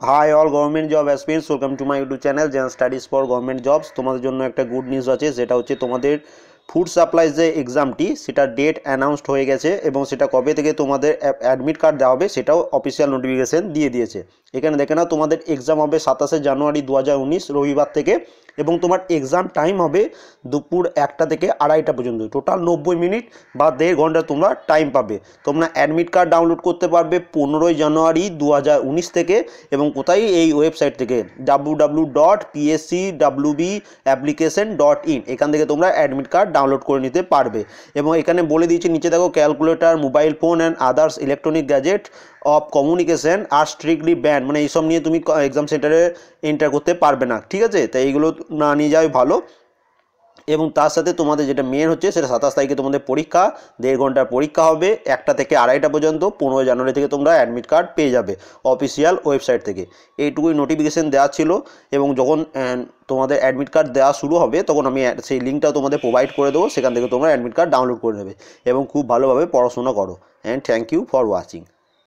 High all government job aspirants, welcome to my YouTube channel Zen Studies for government jobs. তোমাদের জন্য একটা good news আছে, সেটা হচ্ছে তোমাদের ফুড সাপ্লাইজ যে এক্সামটি সেটার ডেট অ্যানাউন্সড হয়ে গেছে এবং সেটা কবে থেকে তোমাদের অ্যাডমিট কার্ড দেওয়া হবে সেটাও অফিসিয়াল নোটিফিকেশান দিয়ে দিয়েছে। এখানে দেখে নাও, তোমাদের এক্সাম হবে 27 জানুয়ারি 2019 রবিবার থেকে, এবং তোমার এক্সাম টাইম হবে দুপুর 1টা থেকে 2:30 পর্যন্ত। টোটাল 90 মিনিট বা 1.5 ঘন্টা তোমরা টাইম পাবে। তোমরা অ্যাডমিট কার্ড ডাউনলোড করতে পারবে 15 জানুয়ারি 2019 থেকে, এবং কোথায়? এই ওয়েবসাইট থেকে www.pscwbapplication.in। এখান থেকে তোমরা অ্যাডমিট কার্ড ডাউনলোড করে নিতে পারবে। এবং এখানে বলে দিয়েছি, নিচে দেখো, calculator, mobile phone and others electronic gadget of communication আর স্ট্রিক্টলি ব্যান, মানে এইসব নিয়ে তুমি এক্সাম সেন্টারে এন্টার করতে পারবে না, ঠিক আছে? তাই এইগুলো না নিয়ে যাওয়াই ভালো। এবং তার সাথে তোমাদের যেটা মেন হচ্ছে, সেটা 27 তারিখে তোমাদের পরীক্ষা, 1.5 ঘন্টার পরীক্ষা হবে, 1টা থেকে 2:30 পর্যন্ত। 15 জানুয়ারি থেকে তোমরা অ্যাডমিট কার্ড পেয়ে যাবে অফিসিয়াল ওয়েবসাইট থেকে। এইটুকুই নোটিফিকেশান দেওয়া ছিল, এবং যখন তোমাদের অ্যাডমিট কার্ড দেওয়া শুরু হবে তখন আমি সেই লিঙ্কটাও তোমাদের প্রোভাইড করে দেবো, সেখান থেকে তোমরা অ্যাডমিট কার্ড ডাউনলোড করে নেবে এবং খুব ভালোভাবে পড়াশোনা করো। And thank you for watching.